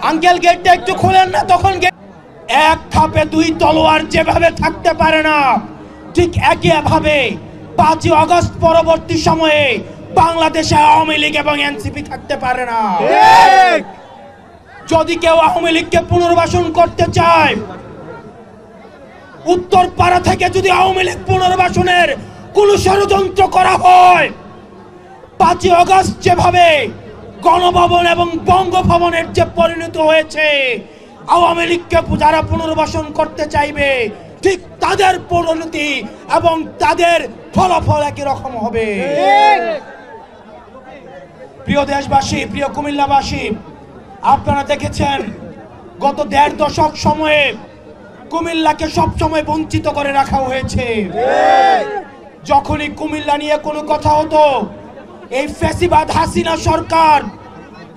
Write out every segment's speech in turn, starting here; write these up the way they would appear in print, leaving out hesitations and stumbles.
Uncle গেটটা একটু খোলেন না, তখন এক খাপে দুই তলোয়ার যেভাবে থাকতে পারে না, ঠিক একইভাবে 5ই আগস্ট পরবর্তী সময়ে বাংলাদেশে আওয়ামী লীগ এবং এনসিপি থাকতে পারে না। যদি কেউ আওয়ামী লীগকে পুনর্বাসন করতে চায়, উত্তরপাড়া থেকে যদি আওয়ামী লীগ পুনর্বাসনের কোন ষড়যন্ত্র করা হয়, 5ই আগস্ট যেভাবে গণভবন এবং বঙ্গভবনের যে পরিণত হয়েছে, আওয়ামী লীগকে যারা পুনর্বাসন করতে চাইবে ঠিক তাদের পরিণতি এবং তাদের ফলাফল একই রকম হবে। প্রিয় দেশবাসী, প্রিয় কুমিল্লাবাসী, আপনারা দেখেছেন গত 1.5 দশক সময়ে কুমিল্লাকে সবসময় বঞ্চিত করে রাখা হয়েছে। যখনই কুমিল্লা নিয়ে কোনো কথা হতো, এই ফ্যাসিবাদ হাসিনা সরকার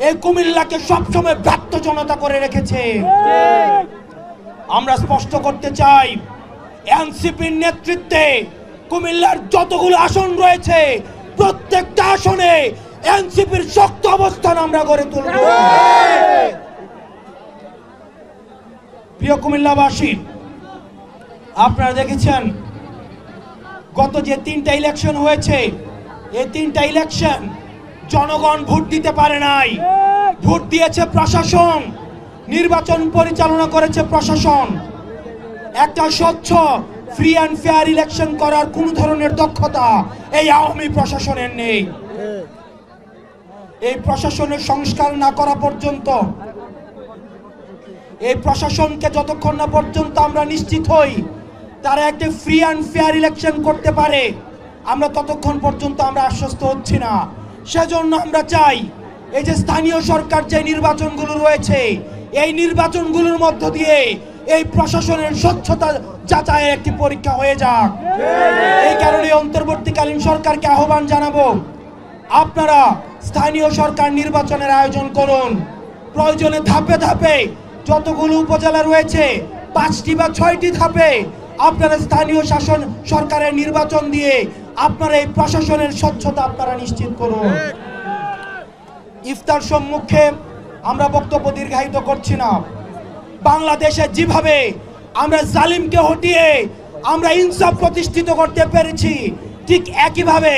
এই কুমিল্লাকে সবসময় ব্যর্থজনতা করে রেখেছে। আমরা স্পষ্ট করতে চাই, এনসিপির নেতৃত্বে কুমিল্লার যতগুলো আসন রয়েছে, প্রত্যেকটা আসনে এনসিপির শক্ত অবস্থান আমরা গড়ে তুলব। প্রিয় কুমিল্লাবাসী, আপনারা দেখেছেন গত যে 3টা ইলেকশন হয়েছে, এই 3টা ইলেকশন জনগণ ভোট দিতে পারে নাই, ভোট দিয়েছে প্রশাসন, নির্বাচন পরিচালনা করেছে প্রশাসন। একটা স্বচ্ছ ফ্রি অ্যান্ড ফেয়ার ইলেকশন করার কোন ধরনের দক্ষতা এই আওয়ামী প্রশাসনের নেই। এই প্রশাসনের সংস্কার না করা পর্যন্ত, এই প্রশাসনকে যতক্ষণ না পর্যন্ত আমরা নিশ্চিত হই তারা একটা ফ্রি অ্যান্ড ফেয়ার ইলেকশন করতে পারে, আমরা ততক্ষণ পর্যন্ত আমরা আশ্বস্ত হচ্ছি না। সেজন্য আমরা চাই এই যে স্থানীয় সরকার যে নির্বাচনগুলো রয়েছে, এই নির্বাচনগুলোর মধ্য দিয়ে এই প্রশাসনের স্বচ্ছতা যাচাইয়ের একটি পরীক্ষা হয়ে যাক। এই কারণে অন্তর্বর্তীকালীন সরকারকে আহ্বান জানাবো, আপনারা স্থানীয় সরকার নির্বাচনের আয়োজন করুন। প্রয়োজনে ধাপে ধাপে যতগুলো উপজেলা রয়েছে 5টি বা 6টি ধাপে আপনারা স্থানীয় শাসন সরকারের নির্বাচন দিয়ে আপনারা এই প্রশাসনের স্বচ্ছতা আপনারা নিশ্চিত করুন। ইফতার সম্মুখে আমরা বক্তব্য দীর্ঘায়িত করছি না। বাংলাদেশে যেভাবে আমরা জালিমকে হটিয়ে আমরা ইনসাফ প্রতিষ্ঠিত করতে পেরেছি, ঠিক একইভাবে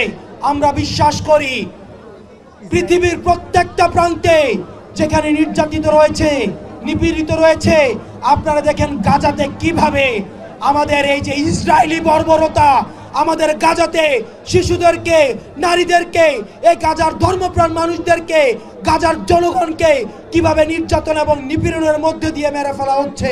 আমরা বিশ্বাস করি পৃথিবীর প্রত্যেকটা প্রান্তে যেখানে নির্যাতিত রয়েছে, নিপীড়িত রয়েছে, আপনারা দেখেন গাজাতে কিভাবে আমাদের এই যে ইসরায়েলি বর্বরতা আমাদের গাজাতে শিশুদেরকে, নারীদেরকে, এই গাজার ধর্মপ্রাণ মানুষদেরকে, গাজার জনগণকে কিভাবে নির্যাতন এবং নিপীড়নের মধ্যে দিয়ে মেরে ফেলা হচ্ছে।